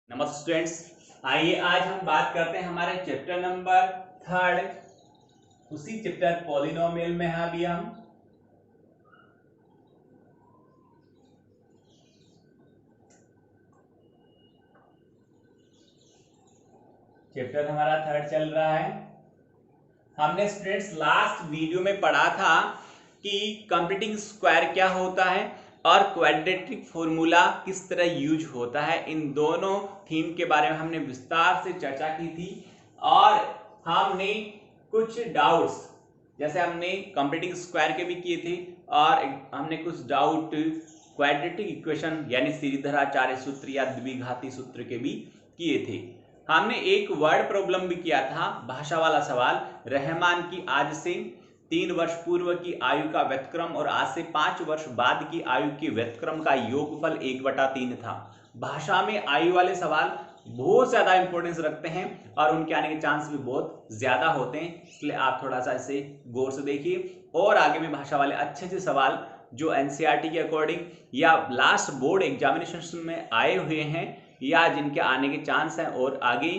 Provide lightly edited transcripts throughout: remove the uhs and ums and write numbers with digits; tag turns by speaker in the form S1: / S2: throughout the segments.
S1: नमस्ते स्टूडेंट्स, आइए आज हम बात करते हैं हमारे चैप्टर नंबर 3 उसी चैप्टर पॉलिनोमियल में हैं अभी हम। चैप्टर हमारा 3 चल रहा है। हमने स्टूडेंट्स लास्ट वीडियो में पढ़ा था कि कंप्लीटिंग स्क्वायर क्या होता है और क्वाड्रेटिक फॉर्मूला किस तरह यूज होता है। इन दोनों थीम के बारे में हमने विस्तार से चर्चा की थी और हमने कुछ डाउट्स, जैसे हमने कंप्लीटिंग स्क्वायर के भी किए थे और हमने कुछ डाउट क्वाड्रेटिक इक्वेशन यानी सीरीधराचार्य सूत्र या द्विघाती सूत्र के भी किए थे। हमने एक वर्ड प्रॉब्लम भी किया था, भाषा वाला सवाल। रहमान की आज से 3 वर्ष पूर्व की आयु का व्यतक्रम और आज से 5 वर्ष बाद की आयु के व्यतक्रम का योगफल 1/3 था। भाषा में आयु वाले सवाल बहुत ज्यादा इंपॉर्टेंस रखते हैं और उनके आने के चांस भी बहुत ज्यादा होते हैं, इसलिए आप थोड़ा सा इसे गौर से देखिए। और आगे में भाषा वाले अच्छे अच्छे सवाल जो एनसीईआरटी के अकॉर्डिंग या लास्ट बोर्ड एग्जामिनेशन में आए हुए हैं या जिनके आने के चांस हैं और आगे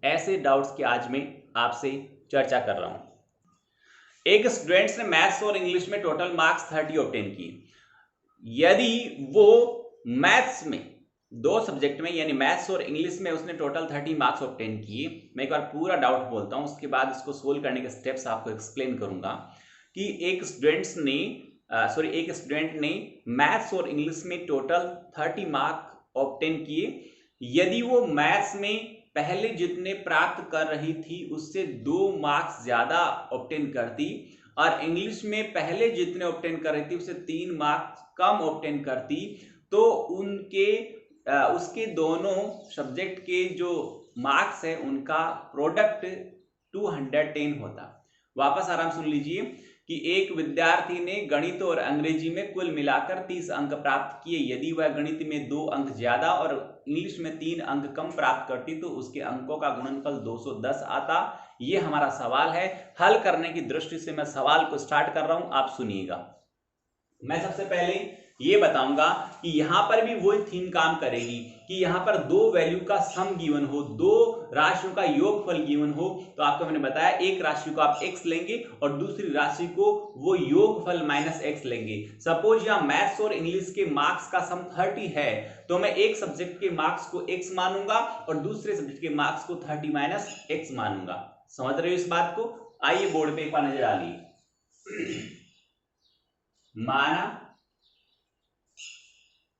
S1: ऐसे डाउट्स की आज मैं आपसे चर्चा कर रहा हूं। एक स्टूडेंट्स ने मैथ्स और इंग्लिश में टोटल मार्क्स 30 ऑब्टेन किए। यदि वो मैथ्स में दो सब्जेक्ट में यानी मैथ्स और इंग्लिश में उसने टोटल 30 मार्क्स ऑब्टेन किए, मैं एक बार पूरा डाउट बोलता हूं, उसके बाद इसको सोल्व करने के स्टेप्स आपको एक्सप्लेन करूंगा कि एक स्टूडेंट ने मैथ्स और इंग्लिश में टोटल 30 मार्क ऑब्टेन किए। यदि वो मैथ्स में पहले जितने प्राप्त कर रही थी उससे 2 मार्क्स ज्यादा ऑब्टेन करती और इंग्लिश में पहले जितने ऑब्टेन कर रही थी उससे 3 मार्क्स कम ऑब्टेन करती, तो उसके दोनों सब्जेक्ट के जो मार्क्स है उनका प्रोडक्ट 210 होता। वापस आराम सुन लीजिए कि एक विद्यार्थी ने गणित और अंग्रेजी में कुल मिलाकर 30 अंक प्राप्त किए। यदि वह गणित में 2 अंक ज्यादा और इंग्लिश में 3 अंक कम प्राप्त करती तो उसके अंकों का गुणनफल 210 आता। यह हमारा सवाल है। हल करने की दृष्टि से मैं सवाल को स्टार्ट कर रहा हूं, आप सुनिएगा। मैं सबसे पहले ये बताऊंगा कि यहां पर भी वही थीम काम करेगी कि यहां पर दो वैल्यू का सम गिवन हो, दो राशियों का योगफल गिवन हो, तो आपको मैंने बताया एक राशि को आप x लेंगे और दूसरी राशि को वो योगफल माइनस x लेंगे। सपोज यहां मैथ्स और इंग्लिश के मार्क्स का सम 30 है तो मैं एक सब्जेक्ट के मार्क्स को x मानूंगा और दूसरे सब्जेक्ट के मार्क्स को 30 माइनस x मानूंगा। समझ रहे हो इस बात को? आइए बोर्ड पे एक बार नजर डालिए। माना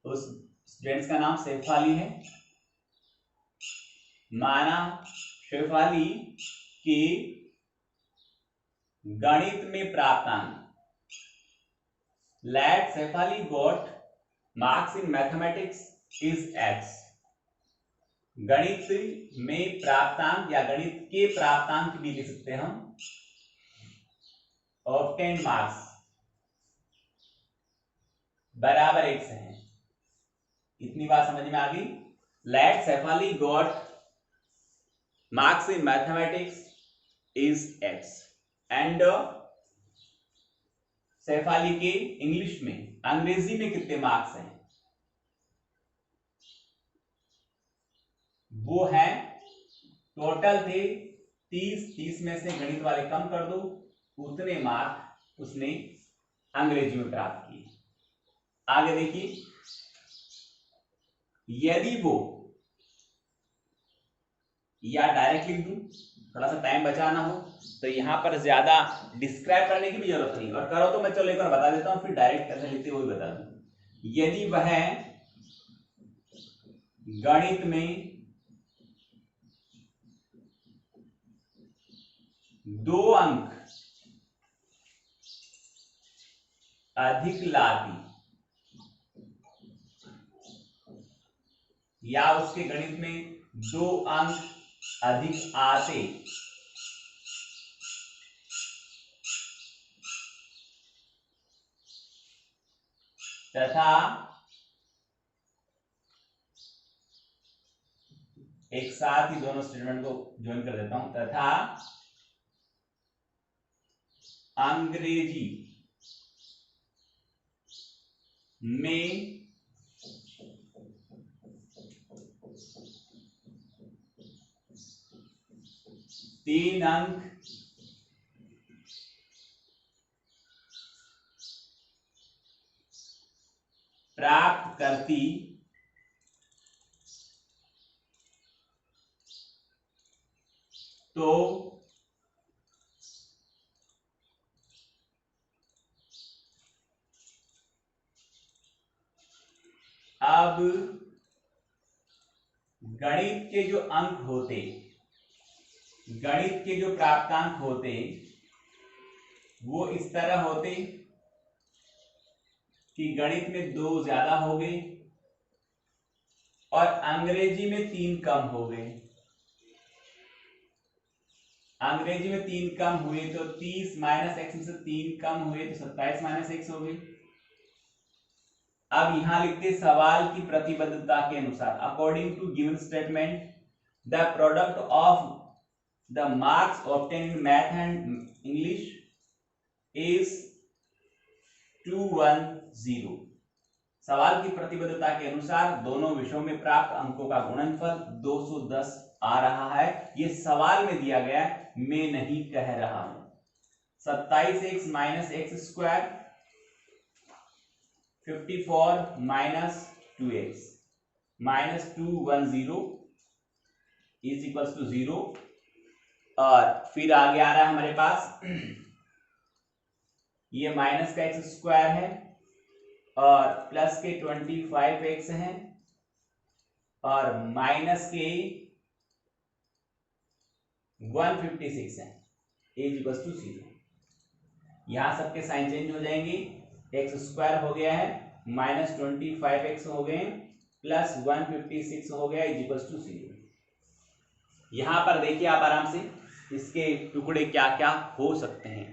S1: उस स्टूडेंट्स का नाम शेफाली है। माना शेफाली की गणित में प्राप्तांक, let Shefali got marks in mathematics is x। गणित में प्राप्तांक या गणित के प्राप्तांक भी लिख सकते हैं हम, ऑब्टेन मार्क्स बराबर x है। इतनी बात समझ में आ गई? Let Shefali got marks in mathematics is x and Shefali के इंग्लिश में, अंग्रेजी में कितने मार्क्स हैं? वो है टोटल थे 30 में से गणित वाले कम कर दो, उतने मार्क उसने अंग्रेजी में प्राप्त किए। आगे देखिए, यदि वो, या डायरेक्ट लिख दूं, थोड़ा सा टाइम बचाना हो तो यहां पर ज्यादा डिस्क्राइब करने की भी जरूरत नहीं, और करो तो मैं चलो एक बार बता देता हूं, फिर डायरेक्ट कैसे लिखते हुए बता दूं। यदि वह गणित में 2 अंक अधिक लाती या उसके गणित में 2 अंक अधिक आते तथा एक साथ ही दोनों स्टेटमेंट को ज्वाइन कर देता हूं, तथा अंग्रेजी में 3 अंक प्राप्त करती तो अब गणित के जो अंक होते, गणित के जो प्राप्तांक होते वो इस तरह होते कि गणित में 2 ज्यादा हो गए और अंग्रेजी में 3 कम हो गए। अंग्रेजी में 3 कम हुए तो 30 माइनस एक्स में से 3 कम हुए तो 27 माइनस एक्स हो गई। अब यहां लिखते सवाल की प्रतिबद्धता के अनुसार, according to given statement the product of the marks obtain in math and English is 210। सवाल की प्रतिबद्धता के अनुसार दोनों विषयों में प्राप्त अंकों का गुणनफल 210 आ रहा है। ये सवाल में दिया गया है, मैं नहीं कह रहा हूं। 27x minus x square, 54 minus 2x minus 210 is equal to 0। और फिर आगे आ रहा है हमारे पास ये माइनस का एक्स स्क्वायर है और प्लस के 25x है और माइनस के 156 है, इज इक्वल टू 0। यहां सबके साइन चेंज हो जाएंगे, एक्स स्क्वायर हो गया है, माइनस 25x हो गए, प्लस 156 हो गया, इज इक्वल टू 0। यहां पर देखिए आप आराम से इसके टुकड़े क्या क्या हो सकते हैं।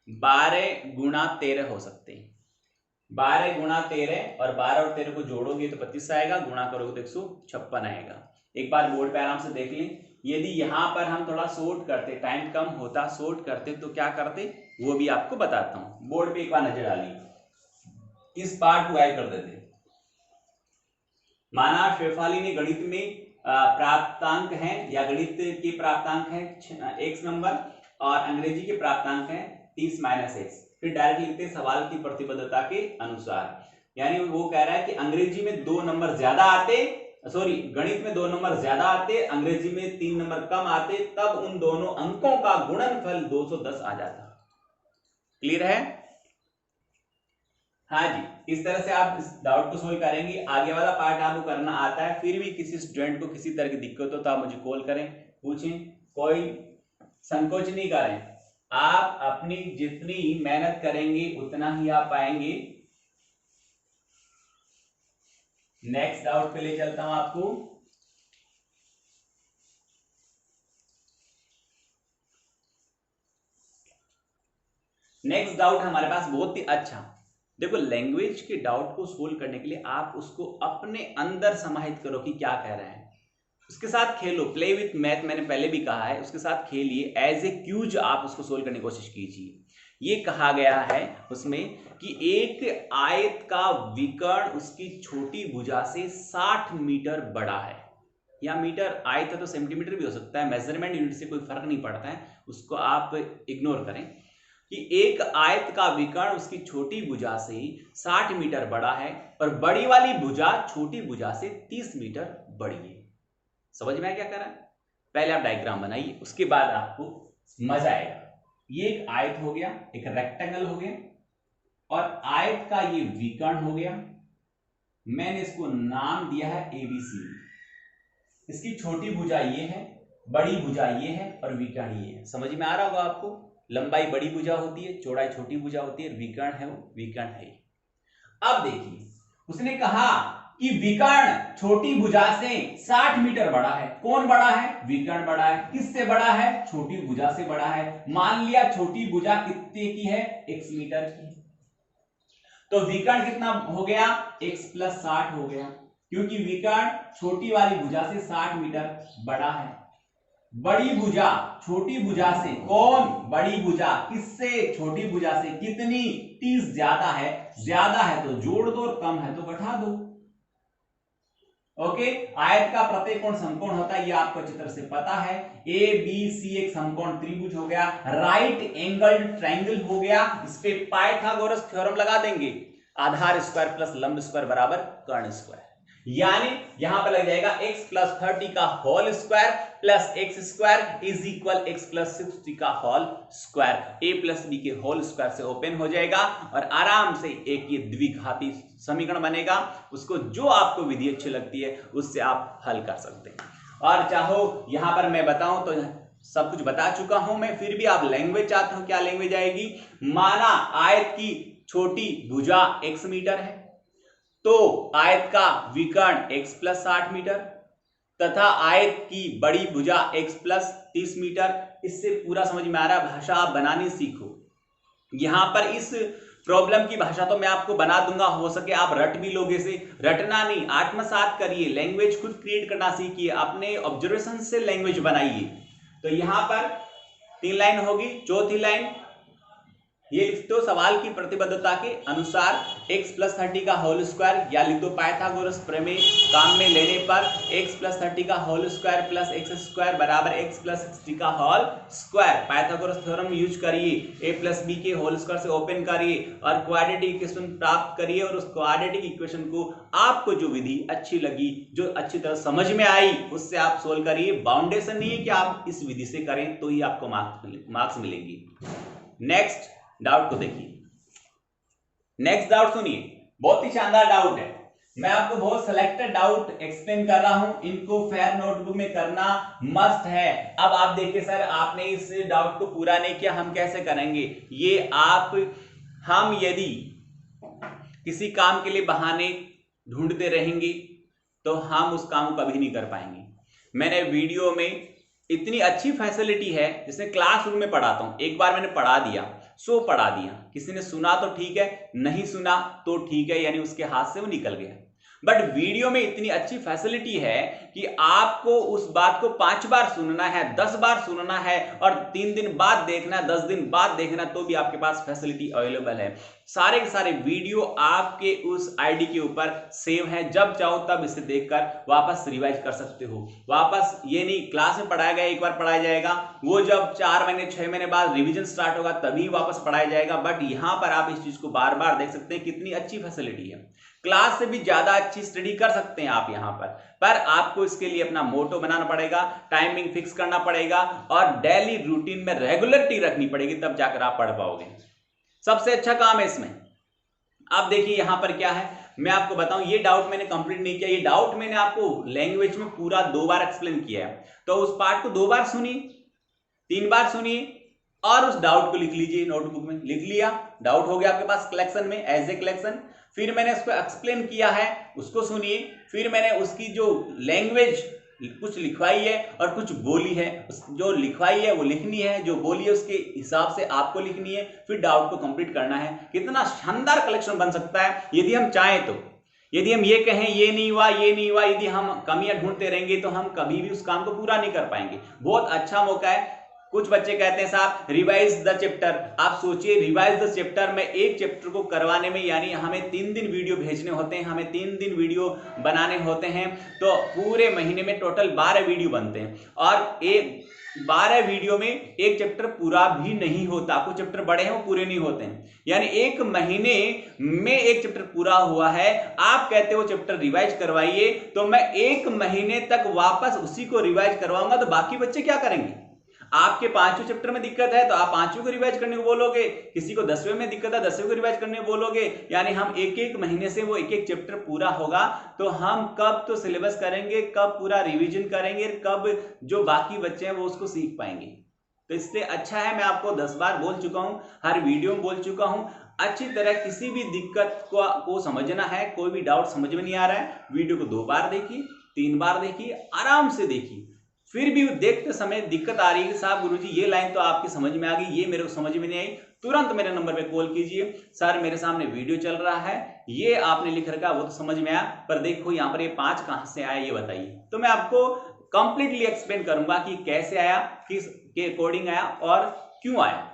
S1: 12 गुणा 13 हो सकते हैं। 12 गुणा 13 और 12 और 13 को जोड़ोगे तो 25 आएगा, गुणा करोगे तो 156 आएगा। एक बार बोर्ड पे आराम से देख लें। यदि यहां पर हम थोड़ा शॉर्ट करते, टाइम कम होता, शॉर्ट करते तो क्या करते वो भी आपको बताता हूं। बोर्ड पे एक बार नजर डालिए, इस पार्ट को गायब कर देते। माना शेफाली ने गणित में प्राप्तांक हैं या गणित के प्राप्तांक हैं x नंबर और अंग्रेजी के प्राप्तांक हैं 30 माइनस एक्स। फिर डायरेक्ट लिखते सवाल की प्रतिबद्धता के अनुसार, यानी वो कह रहा है कि अंग्रेजी में 2 नंबर ज्यादा आते, सॉरी गणित में 2 नंबर ज्यादा आते, अंग्रेजी में 3 नंबर कम आते, तब उन दोनों अंकों का गुणनफल 210 आ जाता। क्लियर है? हाँ जी, इस तरह से आप इस डाउट को सोल्व करेंगे। आगे वाला पार्ट आपको करना आता है, फिर भी किसी स्टूडेंट को किसी तरह की दिक्कत हो तो आप मुझे कॉल करें, पूछें, कोई संकोच नहीं करें। आप अपनी जितनी मेहनत करेंगे उतना ही आप पाएंगे। नेक्स्ट डाउट पे ले चलता हूं आपको। नेक्स्ट डाउट हमारे पास बहुत ही अच्छा। देखो, लैंग्वेज के डाउट को सोल्व करने के लिए आप उसको अपने अंदर समाहित करो कि क्या कह रहे हैं, उसके साथ खेलो, प्ले विथ मैथ, मैंने पहले भी कहा है, उसके साथ खेलिए, एज ए क्यूज आप उसको सोल्व करने की कोशिश कीजिए। ये कहा गया है उसमें कि एक आयत का विकर्ण उसकी छोटी भुजा से 60 मीटर बड़ा है, या मीटर आयत है तो सेंटीमीटर भी हो सकता है, मेजरमेंट यूनिट से कोई फर्क नहीं पड़ता है, उसको आप इग्नोर करें, कि एक आयत का विकर्ण उसकी छोटी भुजा से 60 मीटर बड़ा है और बड़ी वाली भुजा छोटी भुजा से 30 मीटर बड़ी है। समझ में आया क्या कर रहा है? पहले आप डायग्राम बनाइए, उसके बाद आपको मजा आएगा। ये एक आयत हो गया, एक रेक्टेंगल हो गया और आयत का ये विकर्ण हो गया। मैंने इसको नाम दिया है ABC। इसकी छोटी भुजा ये है, बड़ी भुजा ये है और विकर्ण ये है। समझ में आ रहा होगा आपको? लंबाई बड़ी भुजा होती है, चौड़ाई छोटी भुजा होती है, विकर्ण है वो विकर्ण है। अब देखिए, उसने कहा कि विकर्ण छोटी भुजा से 60 मीटर बड़ा है। कौन बड़ा है? विकर्ण बड़ा है। किससे बड़ा है? छोटी भुजा से बड़ा है। मान लिया छोटी भुजा कितने की है? x मीटर की। तो विकर्ण कितना हो गया? x प्लस 60 हो गया, क्योंकि विकर्ण छोटी वाली भुजा से 60 मीटर बड़ा है। बड़ी भुजा छोटी भुजा से, कौन? बड़ी भुजा किससे? छोटी भुजा से कितनी? 30 ज्यादा है। ज्यादा है तो जोड़ दो और कम है तो घटा दो। ओके, आयत का प्रत्येक कोण समकोण होता है, ये आपको अच्छी तरह से पता है। ए बी सी एक समकोण त्रिभुज हो गया, राइट एंगल ट्रायंगल हो गया। इस पे पाइथागोरस थ्योरम लगा देंगे, आधार स्क्वायर प्लस लंब स्क्वायर बराबर कर्ण स्क्वायर, यानी यहां पर लग जाएगा x प्लस 30 का whole square plus x square is equal x plus 60 का whole square. a plus B के होल स्क्वायर से ओपन हो जाएगा और आराम से एक ये द्विघाती समीकरण बनेगा। उसको जो आपको विधि अच्छी लगती है उससे आप हल कर सकते हैं। और चाहो यहां पर मैं बताऊं तो सब कुछ बता चुका हूं मैं, फिर भी आप लैंग्वेज चाहते हो, क्या लैंग्वेज आएगी? माना आयत की छोटी भुजा x मीटर है, तो आयत का विकर्ण x प्लस 60 मीटर तथा आयत की बड़ी भुजा x प्लस 30 मीटर। इससे पूरा समझ में आ रहा है, भाषा आप बनानी सीखो। यहां पर इस प्रॉब्लम की भाषा तो मैं आपको बना दूंगा, हो सके आप रट भी लोगे, से रटना नहीं, आत्मसात करिए, लैंग्वेज खुद क्रिएट करना सीखिए, अपने ऑब्जर्वेशन से लैंग्वेज बनाइए। तो यहां पर 3 लाइन होगी, चौथी लाइन ये लिख दो सवाल की प्रतिबद्धता के अनुसार x प्लस 30 का होल स्क्वायर, या लिख दो पाइथागोरस प्रमेय काम में लेने पर x प्लस 30 का whole square plus x square बराबर x प्लस 60 का whole square. Pythagoras theorem use करिए, a प्लस बी के होल स्क्वायर से ओपन करिए और क्वाड्रेटिक इक्वेशन प्राप्त करिए। और उस क्वाड्रेटिक इक्वेशन को आपको जो विधि अच्छी लगी, जो अच्छी तरह समझ में आई, उससे आप सोल्व करिए। बाउंडेशन नहीं है कि आप इस विधि से करें तो ही आपको मार्क्स मिलेंगे। नेक्स्ट डाउट को देखिए, नेक्स्ट डाउट सुनिए, बहुत ही शानदार डाउट है। मैं आपको बहुत सिलेक्टेड डाउट एक्सप्लेन कर रहा हूं, इनको फेयर नोटबुक में करना मस्ट है। अब आप देखिए सर, आपने इस डाउट को पूरा नहीं किया, हम कैसे करेंगे ये? हम यदि किसी काम के लिए बहाने ढूंढते रहेंगे तो हम उस काम को कभी नहीं कर पाएंगे। मैंने वीडियो में इतनी अच्छी फैसिलिटी है, जिसने क्लासरूम में पढ़ाता हूं, एक बार मैंने पढ़ा दिया सो पढ़ा दिया, किसी ने सुना तो ठीक है, नहीं सुना तो ठीक है, यानी उसके हाथ से वो निकल गया। बट वीडियो में इतनी अच्छी फैसिलिटी है कि आपको उस बात को 5 बार सुनना है, 10 बार सुनना है और 3 दिन बाद देखना है, 10 दिन बाद देखना, तो भी आपके पास फैसिलिटी अवेलेबल है। सारे के सारे वीडियो आपके उस आईडी के ऊपर सेव है, जब चाहो तब इसे देखकर वापस रिवाइज कर सकते हो। वापस ये नहीं क्लास में पढ़ाया गया एक बार पढ़ाया जाएगा, वो जब 4 महीने 6 महीने बाद रिवीजन स्टार्ट होगा तभी वापस पढ़ाया जाएगा। बट यहां पर आप इस चीज को बार बार देख सकते हैं, कितनी अच्छी फैसिलिटी है। क्लास से भी ज्यादा अच्छी स्टडी कर सकते हैं आप यहां पर आपको इसके लिए अपना मोटो बनाना पड़ेगा, टाइमिंग फिक्स करना पड़ेगा और डेली रूटीन में रेगुलरिटी रखनी पड़ेगी, तब जाकर आप पढ़ पाओगे। सबसे अच्छा काम है इसमें। अब देखिए यहां पर क्या है, मैं आपको बताऊं, ये डाउट मैंने कंप्लीट नहीं किया, ये डाउट मैंने आपको लैंग्वेज में पूरा 2 बार एक्सप्लेन किया है। तो उस पार्ट को 2 बार सुनिए, 3 बार सुनिए और उस डाउट को लिख लीजिए नोटबुक में। लिख लिया, डाउट हो गया आपके पास कलेक्शन में, एज ए कलेक्शन। फिर मैंने उसको एक्सप्लेन किया है, उसको सुनिए। फिर मैंने उसकी जो लैंग्वेज कुछ लिखवाई है और कुछ बोली है, जो लिखवाई है वो लिखनी है, जो बोली है उसके हिसाब से आपको लिखनी है, फिर डाउट को कंप्लीट करना है। कितना शानदार कलेक्शन बन सकता है यदि हम चाहें तो। यदि हम ये कहें ये नहीं हुआ ये नहीं हुआ, यदि हम कमियां ढूंढते रहेंगे तो हम कभी भी उस काम को पूरा नहीं कर पाएंगे। बहुत अच्छा मौका है। कुछ बच्चे कहते हैं साहब रिवाइज द चैप्टर, आप सोचिए रिवाइज द चैप्टर में एक चैप्टर को करवाने में यानी हमें 3 दिन वीडियो भेजने होते हैं, हमें 3 दिन वीडियो बनाने होते हैं, तो पूरे महीने में टोटल 12 वीडियो बनते हैं और 12 वीडियो में एक चैप्टर पूरा भी नहीं होता। कुछ चैप्टर बड़े हैं वो पूरे नहीं होते हैं, यानी 1 महीने में एक चैप्टर पूरा हुआ है। आप कहते हो चैप्टर रिवाइज करवाइए, तो मैं 1 महीने तक वापस उसी को रिवाइज करवाऊंगा, तो बाकी बच्चे क्या करेंगे? आपके 5वें चैप्टर में दिक्कत है तो आप 5वें को रिवाइज करने को बोलोगे, किसी को 10वें में दिक्कत है 10वें को रिवाइज करने को बोलोगे, यानी हम 1-1 महीने से वो 1-1 चैप्टर पूरा होगा। तो हम कब तो सिलेबस करेंगे, कब पूरा रिवीजन करेंगे, कब जो बाकी बच्चे हैं वो उसको सीख पाएंगे। तो इसलिए अच्छा है, मैं आपको 10 बार बोल चुका हूं, हर वीडियो में बोल चुका हूं, अच्छी तरह किसी भी दिक्कत को समझना है, कोई भी डाउट समझ में नहीं आ रहा है, वीडियो को 2 बार देखिए, 3 बार देखिए, आराम से देखिए। फिर भी देखते समय दिक्कत आ रही है साहब गुरुजी ये लाइन तो आपकी समझ में आ गई, ये मेरे को समझ में नहीं आई, तुरंत मेरे नंबर पे कॉल कीजिए। सर मेरे सामने वीडियो चल रहा है, ये आपने लिख रखा वो तो समझ में आया, पर देखो यहाँ पर ये 5 कहां से आया ये बताइए। तो मैं आपको कंप्लीटली एक्सप्लेन करूंगा कि कैसे आया, किस के अकॉर्डिंग आया और क्यों आया।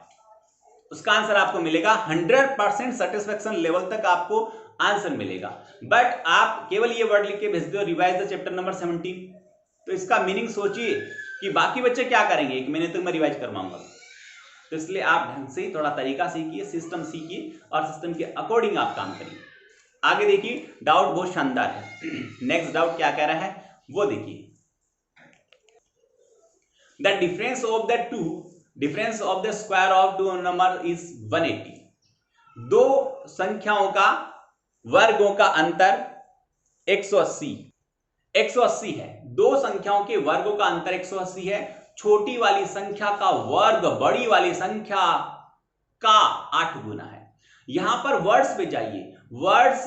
S1: उसका आंसर आपको मिलेगा। 100% सेटिस्फेक्शन लेवल तक आपको आंसर मिलेगा। बट आप केवल ये वर्ड लिख के भेज दो रिवाइज द चैप्टर नंबर 17, तो इसका मीनिंग सोचिए कि बाकी बच्चे क्या करेंगे, एक महीने तक मैं रिवाइज करवाऊंगा। तो इसलिए आप ढंग से थोड़ा तरीका सीखिए, सिस्टम सीखिए और सिस्टम के अकॉर्डिंग आप काम करिए। आगे देखिए, डाउट बहुत शानदार है। नेक्स्ट डाउट क्या कह रहा है वो देखिए। The difference of the square of two number is 180। दो संख्याओं का वर्गों का अंतर 180 है। दो संख्याओं के वर्गों का अंतर 180 है। छोटी वाली संख्या का वर्ग बड़ी वाली संख्या का 8 गुना है। यहां पर वर्ड्स पे जाइए, words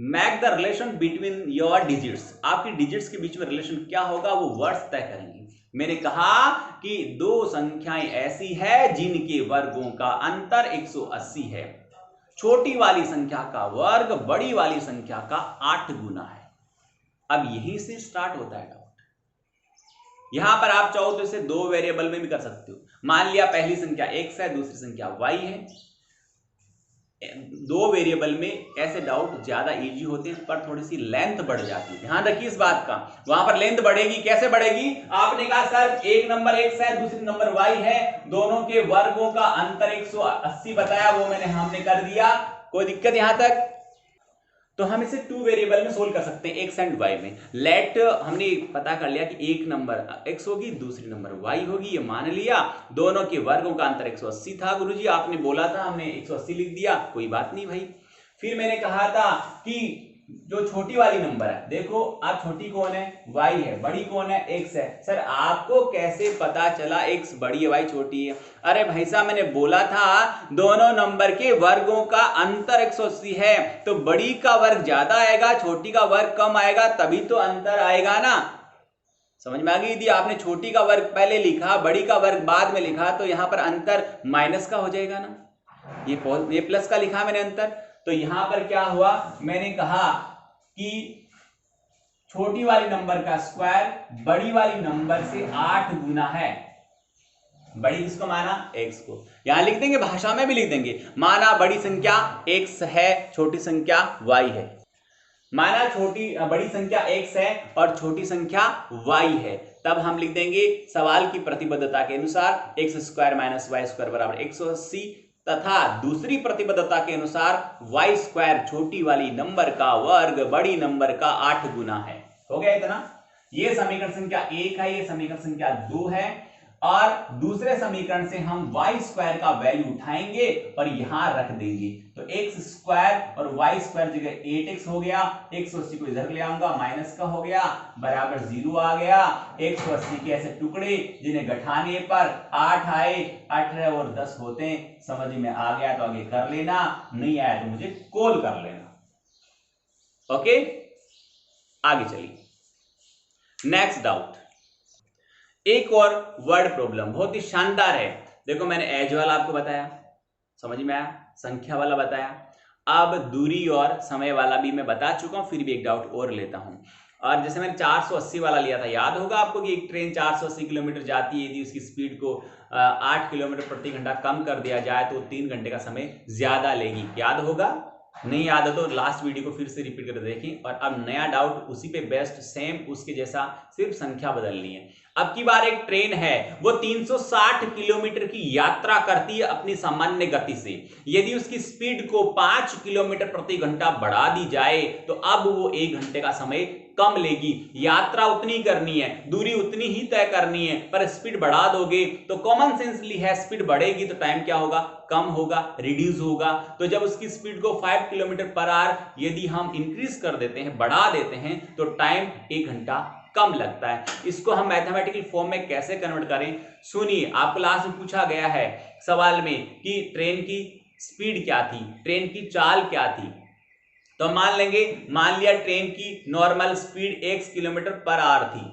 S1: make the relation between your digits. आपकी डिजिट्स के बीच में रिलेशन क्या होगा वो वर्ड्स तय करेंगे। मैंने कहा कि दो संख्याएं ऐसी है जिनके वर्गों का अंतर 180 है। छोटी वाली संख्या का वर्ग बड़ी वाली संख्या का 8 गुना है। अब यहीं से स्टार्ट होता है डाउट। यहां पर आप चाहो तो इसे दो वेरिएबल में भी कर सकते हो। मान लिया पहली संख्या x है, दूसरी संख्या y है। दो वेरिएबल में ऐसे डाउट ज्यादा इजी होते हैं, पर थोड़ी सी लेंथ बढ़ जाती है। ध्यान रखिए इस बात का। वहां पर लेंथ बढ़ेगी, कैसे बढ़ेगी? आपने कहा सर एक नंबर x है, दूसरी नंबर y है, दोनों के वर्गों का अंतर 180 बताया, वो हमने कर दिया। कोई दिक्कत यहां तक? तो हम इसे टू वेरिएबल में सोल्व कर सकते हैं, x एंड y में। लेट हमने पता कर लिया कि एक नंबर x होगी, दूसरी नंबर y होगी, ये मान लिया। दोनों के वर्गों का अंतर 180 था। गुरुजी आपने बोला था, हमने 180 लिख दिया, कोई बात नहीं भाई। फिर मैंने कहा था कि जो छोटी वाली नंबर है, देखो आप छोटी कौन है? y है। बड़ी कौन है? x है। सर आपको कैसे पता चला x बड़ी है y छोटी है? अरे भाई साहब मैंने बोला था दोनों नंबर के वर्गों का अंतर 180 है, तो बड़ी का वर्ग ज्यादा आएगा, छोटी का वर्ग कम आएगा, तभी तो अंतर आएगा ना। समझ में आ गई? यदि आपने छोटी का वर्ग पहले लिखा, बड़ी का वर्ग बाद में लिखा, तो यहां पर अंतर माइनस का हो जाएगा ना। ये प्लस का लिखा मैंने अंतर, तो यहां पर क्या हुआ? मैंने कहा कि छोटी वाली नंबर का स्क्वायर बड़ी वाली नंबर से 8 गुना है। बड़ी किसको माना? x को। यहां लिख देंगे, भाषा में भी लिख देंगे। माना बड़ी संख्या x है, छोटी संख्या y है। माना बड़ी संख्या x है और छोटी संख्या y है, तब हम लिख देंगे सवाल की प्रतिबद्धता के अनुसार x square minus y square बराबर 180, तथा दूसरी प्रतिबद्धता के अनुसार y स्क्वायर छोटी वाली नंबर का वर्ग बड़ी नंबर का 8 गुना है। हो गया इतना? ये समीकरण संख्या 1 है, ये समीकरण संख्या 2 है। और दूसरे समीकरण से हम y स्क्वायर का वैल्यू उठाएंगे और यहां रख देंगे, तो x स्क्वायर और y स्क्वायर जगह 8x हो गया। 180 को इधर ले आऊंगा, माइनस का हो गया, बराबर 0 आ गया। 180 के ऐसे टुकड़े जिन्हें गठाने पर 8 आए, 18 और 10 होते हैं। समझ में आ गया तो आगे कर लेना, नहीं आया तो मुझे कॉल कर लेना। ओके, आगे चलिए। नेक्स्ट डाउट, एक और वर्ड प्रॉब्लम बहुत ही शानदार है। देखो मैंने एज वाला आपको बताया, समझ में आया, संख्या वाला बताया, अब दूरी और समय वाला भी मैं बता चुका हूं, फिर भी एक डाउट और लेता हूं। और जैसे मैंने 480 वाला लिया था, याद होगा आपको कि एक ट्रेन 480 किलोमीटर जाती है, यदि उसकी स्पीड को 8 किलोमीटर प्रति घंटा कम कर दिया जाए तो 3 घंटे का समय ज्यादा लेगी। याद होगा? नहीं याद है तो लास्ट वीडियो को फिर से रिपीट कर देखें। और अब नया डाउट उसी पे बेस्ट, सेम उसके जैसा, सिर्फ संख्या बदलनी है। अब की बार एक ट्रेन है, वो 360 किलोमीटर की यात्रा करती है अपनी सामान्य गति से। यदि उसकी स्पीड को 5 किलोमीटर प्रति घंटा बढ़ा दी जाए तो अब वो 1 घंटे का समय कम लेगी। यात्रा उतनी करनी है, दूरी उतनी ही तय करनी है, पर स्पीड बढ़ा दोगे तो कॉमन सेंसली है, स्पीड बढ़ेगी तो टाइम क्या होगा? कम होगा, रिड्यूस होगा। तो जब उसकी स्पीड को 5 किलोमीटर पर आवर यदि हम इंक्रीज कर देते हैं, बढ़ा देते हैं, तो टाइम 1 घंटा कम लगता है। इसको हम मैथमेटिकल फॉर्म में कैसे कन्वर्ट करें? सुनिए, आपको लास्ट में पूछा गया है सवाल में कि ट्रेन की स्पीड क्या थी, ट्रेन की चाल क्या थी। तो मान लिया ट्रेन की normal speed x kilometre per our थी।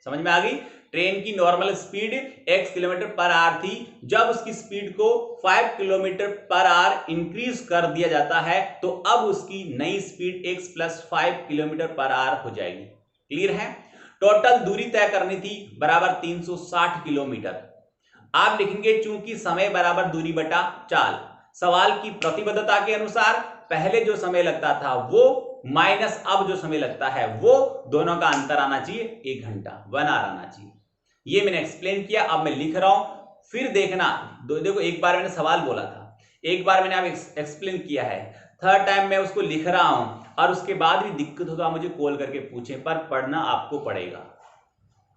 S1: समझ में आ गई? ट्रेन की normal speed x kilometre per our थी। जब उसकी स्पीड को 5 किलोमीटर पर आवर इंक्रीज कर दिया जाता है तो अब उसकी नई speed x plus 5 kilometre per our हो जाएगी। क्लियर है? टोटल दूरी तय करनी थी बराबर 360 किलोमीटर। आप लिखेंगे चूंकि समय बराबर दूरी बटा चाल। सवाल की प्रतिबद्धता के अनुसार पहले जो समय लगता था वो माइनस अब जो समय लगता है वो दोनों का अंतर आना चाहिए 1 घंटा, 1 आवर आना चाहिए। ये मैंने एक्सप्लेन किया, अब मैं लिख रहा हूं, फिर देखना। देखो एक बार मैंने सवाल बोला था, एक बार मैंने अब एक्सप्लेन किया है, थर्ड टाइम मैं उसको लिख रहा हूं और उसके बाद भी दिक्कत होगा मुझे कॉल करके पूछें, पर पढ़ना आपको पड़ेगा।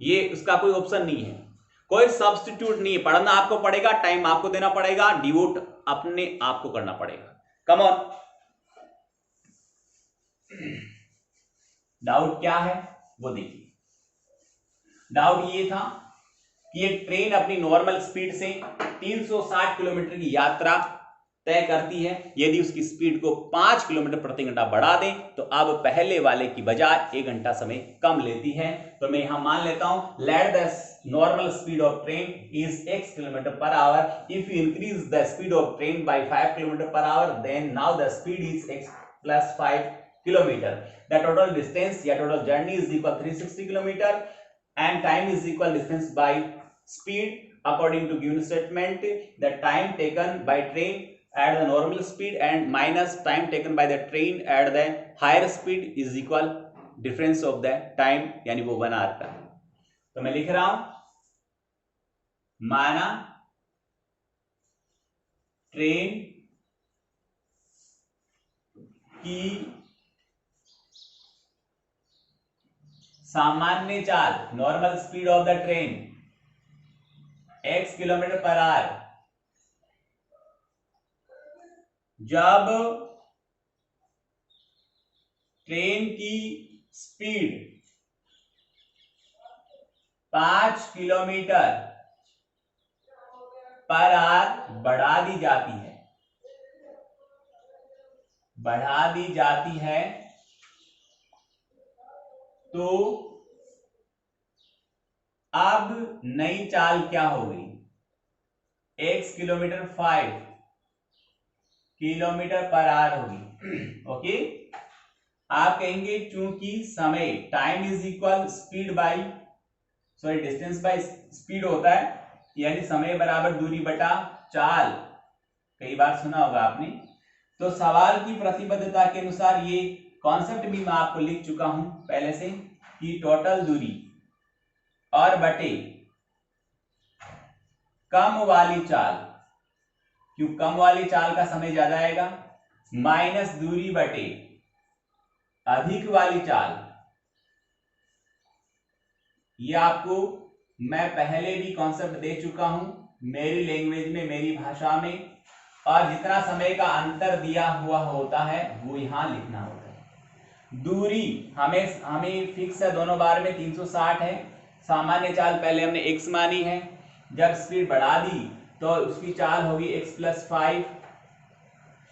S1: ये उसका कोई ऑप्शन नहीं है, कोई सब्स्टिट्यूट नहीं है, पढ़ना आपको पड़ेगा, टाइम आपको देना पड़ेगा, डिवोट अपने आप को करना पड़ेगा। Come on. डाउट क्या है वो देखिए। डाउट ये था कि एक ट्रेन अपनी नॉर्मल स्पीड से 360 किलोमीटर की यात्रा तय करती है। यदि उसकी स्पीड को 5 किलोमीटर प्रति घंटा बढ़ा दें तो अब पहले वाले की बजाय 1 घंटा समय कम लेती है। तो मैं यहां मान लेता हूं, let the normal speed of train is x kilometre per hour. If you increase the speed of train by 5 kilometre per hour, then now the speed is x plus 5 kilometre. The total distance या total journey is equal 360 kilometre and time is equal distance by speed according to given statement. The time taken by train at the normal speed and minus time taken by the train at the higher speed is equal difference of the time, यानी वो 1 our का। तो मैं लिख रहा हूं, माना train की सामान्य चाल, normal speed of the train x kilometre per our, जब ट्रेन की स्पीड 5 किलोमीटर पर आवर बढ़ा दी जाती है, तो अब नई चाल क्या होगी, x kilometre 5 kilometre per our होगी। ओके, आप कहेंगे चूंकि समय, time is equal speed by distance by speed होता है, यानी समय बराबर दूरी बटा चाल, कई बार सुना होगा आपने। तो सवाल की प्रतिबद्धता के अनुसार ये कॉन्सेप्ट भी मैं आपको लिख चुका हूं पहले से कि टोटल दूरी और बटे कम वाली चाल, क्यों कम वाली चाल का समय ज्यादा आएगा, माइनस दूरी बटे अधिक वाली चाल। ये आपको मैं पहले भी कॉन्सेप्ट दे चुका हूं मेरी लैंग्वेज में, मेरी भाषा में, और जितना समय का अंतर दिया हुआ होता है वो यहां लिखना होता है। दूरी हमें फिक्स है, दोनों बार में 360 है। सामान्य चाल पहले हमने x मानी है, जब स्पीड बढ़ा दी तो उसकी चाल होगी x प्लस 5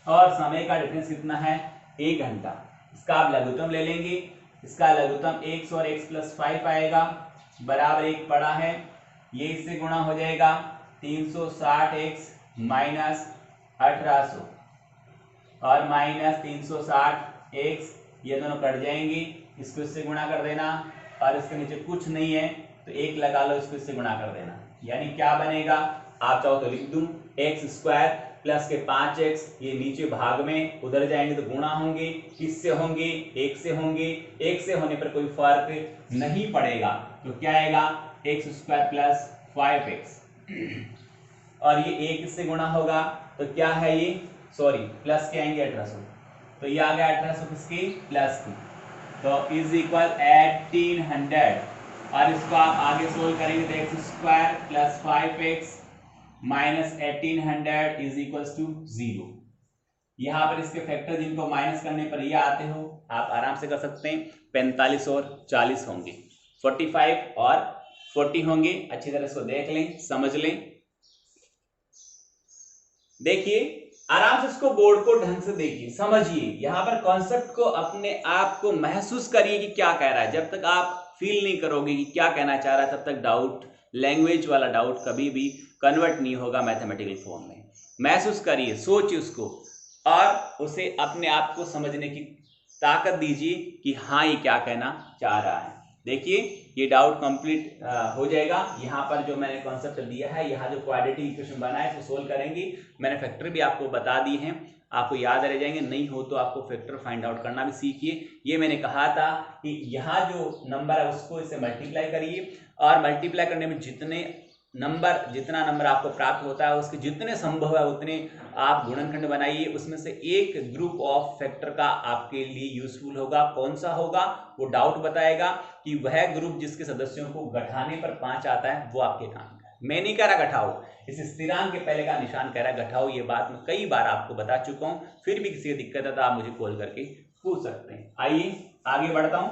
S1: और समय का डिफरेंस कितना है, 1 घंटा। इसका आप लघुत्तम ले लेंगे, इसका लघुत्तम x और x प्लस 5 आएगा, बराबर 1 पड़ा है, ये इससे गुणा हो जाएगा 360x माइनस 1800 और माइनस 360x, ये दोनों कट जाएंगे, इसको इससे गुणा कर देना, और इसके नीचे कुछ नहीं है तो 1 लगा लो, इसको इससे गुणा कर देना, यानी क्या बनेगा, आप चाहो तो लिख दूं x स्क्वायर प्लस के 5x, ये नीचे भाग में उधर जाएंगे तो गुणा होंगे, किससे होंगे, 1 से होंगे, 1 से होने पर कोई फर्क नहीं पड़ेगा, तो क्या आएगा x स्क्वायर प्लस 5x, और ये 1 से गुणा होगा तो क्या है ये, सॉरी प्लस के आएंगे 1800, तो ये आ गया 1800 किसकी, प्लस की, तो इज इक्वल 1800, और इसको आप आगे सोल्व करेंगे तो x square plus 5x minus 1800 is equals to 0। यहाँ पर इसके फैक्टर जिनको माइनस करने पर ये आते हो आप आराम से कर सकते हैं, 45 और 40 होंगे, 45 और 40 होंगे। अच्छी तरह इसको देख लें, समझ लें, देखिए आराम से इसको बोर्ड को ढंग से देखिए, समझिए, यहाँ पर कॉन्सेप्ट को अपने आप को महसूस करिए कि क्या कह रहा है। जब तक आप फील नहीं करोगे कि क्या कहना चाह रहा है, तब तक डाउट, लैंग्वेज वाला डाउट कभी भी कन्वर्ट नहीं होगा मैथमेटिकल फॉर्म में। महसूस करिए, सोचिए उसको, और उसे अपने आप को समझने की ताकत दीजिए कि हाँ ये क्या कहना चाह रहा है। देखिए ये डाउट कंप्लीट हो जाएगा। यहाँ पर जो मैंने कॉन्सेप्ट दिया है, यहाँ जो क्वाड्रेटिक इक्वेशन बना है इसको सोल्व करेंगे। मैंने फैक्टर भी आपको बता दिए हैं, आपको याद रह जाएंगे। नहीं हो तो आपको फैक्टर फाइंड आउट करना भी सीखिए। ये मैंने कहा था कि यहाँ जो नंबर है उसको इससे मल्टीप्लाई करिए, और मल्टीप्लाई करने में जितना नंबर आपको प्राप्त होता है उसके जितने संभव है उतने आप गुणनखंड बनाइए। उसमें से एक ग्रुप ऑफ फैक्टर का आपके लिए यूजफुल होगा। कौन सा होगा वो डाउट बताएगा कि वह ग्रुप जिसके सदस्यों को घटाने पर 5 आता है वो आपके काम का। मैं नहीं कह रहा घटाओ, इस स्थिरांक के पहले का निशान कह रहा घटाओ। ये बात मैं कई बार आपको बता चुका हूं, फिर भी किसी को दिक्कत है तो आप मुझे कॉल करके पूछ सकते हैं। आइए आगे बढ़ता हूं।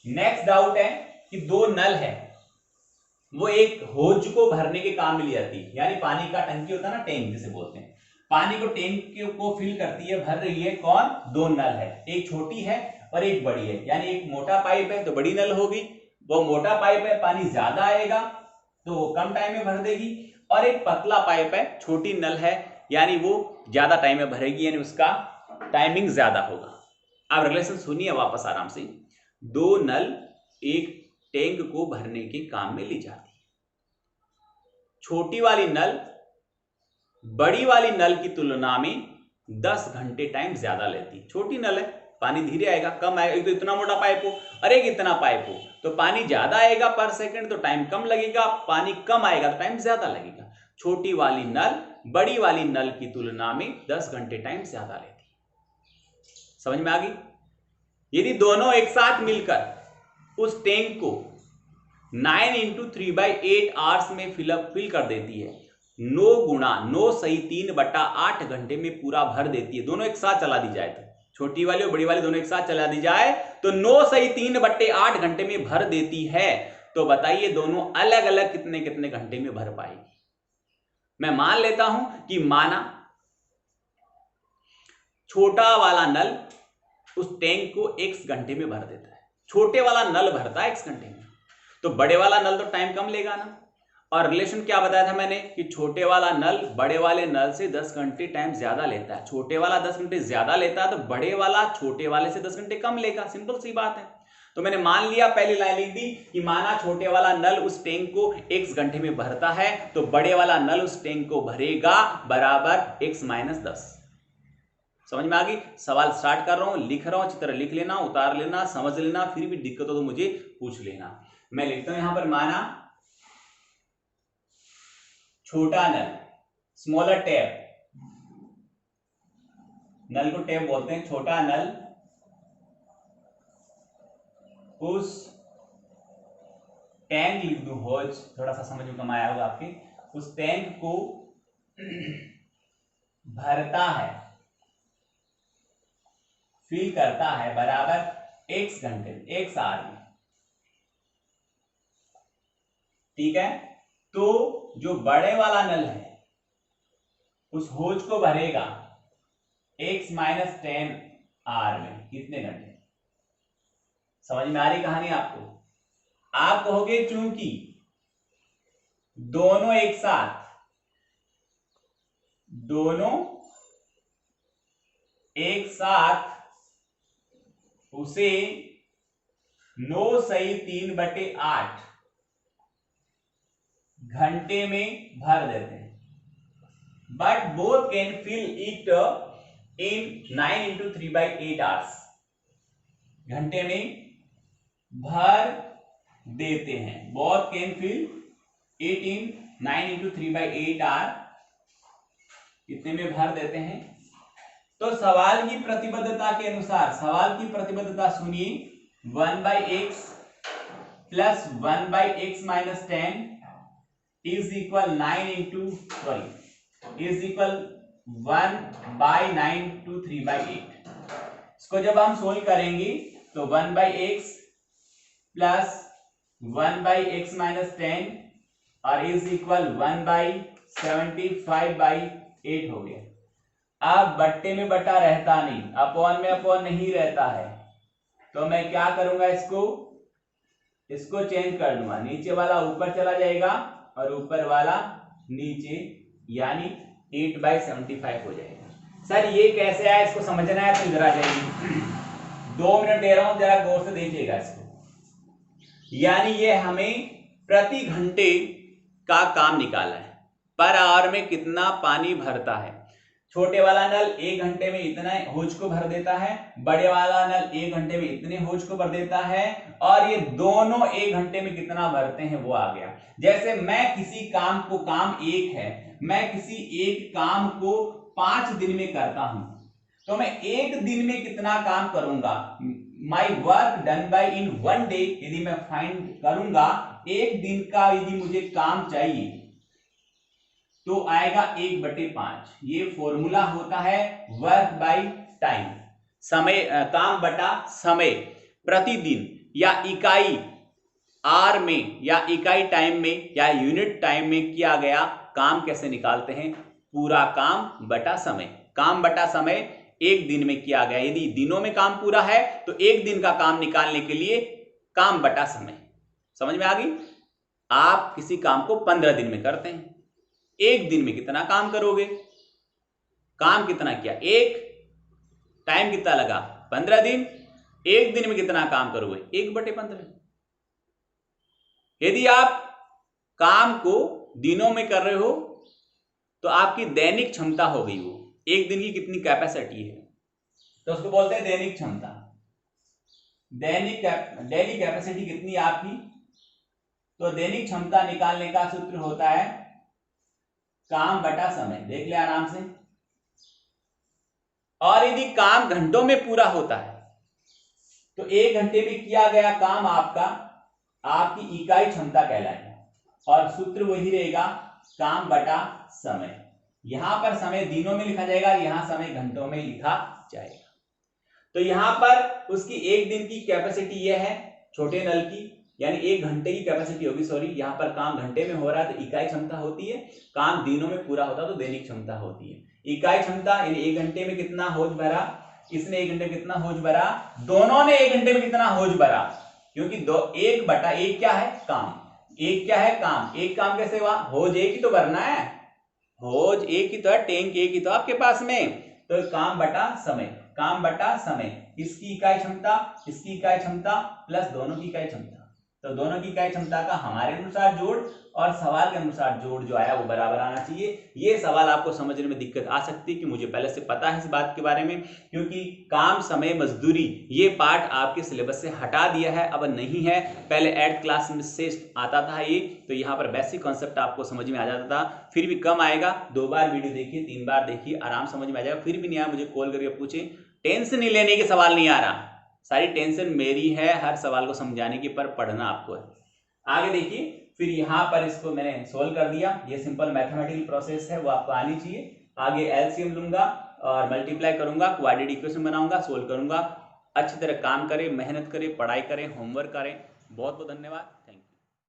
S1: नेक्स्ट डाउट है कि दो नल है, वो एक होज को भरने के काम में ली जाती है। यानी पानी का टंकी होता है ना, टैंक जिसे बोलते हैं, पानी को टैंक को फिल करती है, भर रही है कौन? दो नल है, एक छोटी है और एक बड़ी है। यानी एक मोटा पाइप है तो बड़ी नल होगी, वो मोटा पाइप है पानी ज्यादा आएगा तो वो कम टाइम में भर देगी, और एक पतला पाइप है छोटी नल है यानी वो ज्यादा टाइम में भरेगी, यानी उसका टाइमिंग ज्यादा होगा। अब रिलेशन सुनिए वापस आराम से। दो नल एक टैंक को भरने के काम में ली जाती है। छोटी वाली नल बड़ी वाली नल की तुलना में 10 घंटे टाइम ज्यादा लेती है। छोटी नल है, पानी धीरे आएगा, कम आएगा। एक तो इतना मोटा पाइप हो और एक इतना पाइप हो तो पानी ज्यादा आएगा पर सेकंड तो टाइम कम लगेगा, पानी कम आएगा तो टाइम ज्यादा लगेगा। छोटी वाली नल बड़ी वाली नल की तुलना में 10 घंटे टाइम ज्यादा लेती है। समझ में आ गई? यदि दोनों एक साथ मिलकर उस टैंक को 9 × 3/8 आवर्स में फिल कर देती है, 9 गुणा 9 सही 3/8 घंटे में पूरा भर देती है। दोनों एक साथ चला दी जाए तो, छोटी वाली और बड़ी वाली दोनों एक साथ चला दी जाए तो 9 सही 3/8 घंटे में भर देती है। तो बताइए दोनों अलग अलग कितने कितने घंटे में भर पाएगी? मैं मान लेता हूं कि माना छोटा वाला नल उस टैंक को x घंटे में भर देता है, छोटे वाला नल भरता है x घंटे में, तो बड़े वाला नल तो टाइम कम लेगा ना। और रिलेशन क्या बताया था मैंने कि छोटे वाला नल बड़े वाले नल से 10 घंटे टाइम ज्यादा लेता है। छोटे वाला 10 घंटे ज्यादा लेता है तो बड़े वाला छोटे वाले से 10 घंटे कम लेगा। सिंपल सी बात है। तो मैंने मान लिया, पहली लाइन लिख दी कि माना छोटे वाला नल उस टैंक को x घंटे में भरता है तो बड़े वाला नल उस टैंक को भरेगा बराबर x - 10। समझ में आ गई? सवाल स्टार्ट कर रहा हूं, लिख रहा हूं, चित्र लिख लेना, उतार लेना, समझ लेना, फिर भी दिक्कत हो तो मुझे पूछ लेना। मैं लिखता हूं यहां पर, माना छोटा नल, स्मॉलर टैप, नल को टैप बोलते हैं, छोटा नल उस टैंक, लिख दूं होज, थोड़ा सा समझ में कम आया होगा आपके, उस टैंक को भरता है, फिल करता है बराबर x घंटे, x आवर में। ठीक है, तो जो बड़े वाला नल है उस होज को भरेगा x - 10 आवर में। कितने घंटे? समझ में आ रही कहानी आपको? आप कहोगे चूंकि दोनों एक साथ उसे 9 सही 3/8 घंटे में भर देते हैं, but both can fill it in 9 × 3/8 hours. घंटे में भर देते हैं, both can fill it in 9 × 3/8 hour, कितने में भर देते हैं? तो सवाल की प्रतिबद्धता के अनुसार, सवाल की प्रतिबद्धता सुनिए, 1/x plus 1/x - 10 is equal 1/9 × 3/8। इसको जब हम सोल्व करेंगे तो 1/x प्लस 1/x - 10 और इज इक्वल 1/75/8 हो गया। अब बट्टे में बटा रहता नहीं, अपॉन में अपॉन नहीं रहता है, तो मैं क्या करूंगा, इसको चेंज कर दूंगा, नीचे वाला ऊपर चला जाएगा और ऊपर वाला नीचे, यानी 8/75 हो जाएगा। सर ये कैसे आया, इसको समझना है तो इधर आ जाइए, 2 मिनट दे रहा हूं, जरा गौर से देखिएगा इसको। यानी ये हमें प्रति घंटे का काम निकाला है। पर आवर में कितना पानी भरता है। छोटे वाला नल 1 घंटे में इतना होज को भर देता है, बड़े वाला नल 1 घंटे में इतने होज को भर देता है, और ये दोनों 1 घंटे में कितना भरते हैं वो आ गया। जैसे मैं किसी काम को, काम एक है, मैं किसी एक काम को 5 दिन में करता हूं, तो मैं 1 दिन में कितना काम करूंगा, my work done by in 1 day, यदि मैं फाइंड करूंगा 1 दिन का यदि मुझे काम चाहिए तो आएगा 1/5। ये फॉर्मूला होता है वर्क बाय टाइम, समय, काम बटा समय। प्रतिदिन या इकाई आर में या इकाई टाइम में या यूनिट टाइम में किया गया काम कैसे निकालते हैं, पूरा काम बटा समय। काम बटा समय 1 दिन में किया गया, यदि दिनों में काम पूरा है तो 1 दिन का काम निकालने के लिए काम बटा समय। समझ में आ गई। आप किसी काम को 15 दिन में करते हैं, 1 दिन में कितना काम करोगे, काम कितना किया, 1, टाइम कितना लगा 15 दिन, 1 दिन में कितना काम करोगे 1/15। यदि आप काम को दिनों में कर रहे हो तो आपकी दैनिक क्षमता हो गई वो, 1 दिन की कितनी कैपेसिटी है तो उसको बोलते हैं दैनिक क्षमता। डेली कैपेसिटी कितनी है आपकी, तो दैनिक क्षमता निकालने का सूत्र होता है काम बटा समय। देख ले आराम से। और यदि काम घंटों में पूरा होता है तो 1 घंटे में किया गया काम आपका, आपकी इकाई क्षमता कहलाएगा, और सूत्र वही रहेगा काम बटा समय। यहां पर समय दिनों में लिखा जाएगा, यहां समय घंटों में लिखा जाएगा। तो यहां पर उसकी 1 दिन की कैपेसिटी यह है छोटे नल की, यानी 1 घंटे की कैपेसिटी होगी, सॉरी, यहां पर काम घंटे में हो रहा है तो इकाई क्षमता होती है, काम दिनों में पूरा होता है तो दैनिक क्षमता होती है। इकाई क्षमता यानी 1 घंटे में कितना होज भरा, इसने 1 घंटे में कितना होज भरा, दोनों ने 1 घंटे में कितना होज भरा, क्योंकि 1/1 क्या है काम, 1 क्या है काम, 1 काम कैसे हुआ, होज 1 ही तो भरना है, होज 1 ही तो है, टैंक 1 ही तो आपके पास में, तो काम बटा समय, काम बटा समय, इसकी इकाई क्षमता, इसकी इकाई क्षमता प्लस दोनों की इकाई क्षमता, तो दोनों की इकाई क्षमता का हमारे अनुसार जोड़ और सवाल के अनुसार जोड़ जो आया वो बराबर आना चाहिए। ये सवाल आपको समझने में दिक्कत आ सकती है कि मुझे पहले से पता है इस बात के बारे में, क्योंकि काम समय मजदूरी ये पार्ट आपके सिलेबस से हटा दिया है, अब नहीं है, पहले 8th क्लास में से आता था ये, तो यहाँ पर बेसिक कॉन्सेप्ट आपको समझ में आ जाता था, फिर भी कम आएगा। 2 बार वीडियो देखिए, 3 बार देखिए, आराम समझ में आ जाएगा। फिर भी नहीं आया मुझे कॉल करके पूछे, टेंशन नहीं लेने के सवाल नहीं आ रहा, सारी टेंशन मेरी है हर सवाल को समझाने की, पर पढ़ना आपको है। आगे देखिए, फिर यहाँ पर इसको मैंने सोल्व कर दिया, ये सिंपल मैथमेटिकल प्रोसेस है वो आपको आनी चाहिए। आगे एलसीएम लूंगा और मल्टीप्लाई करूंगा, क्वाड्रेटिक इक्वेशन बनाऊंगा, सोल्व करूंगा। अच्छी तरह काम करें, मेहनत करें, पढ़ाई करें, होमवर्क करें। बहुत बहुत धन्यवाद।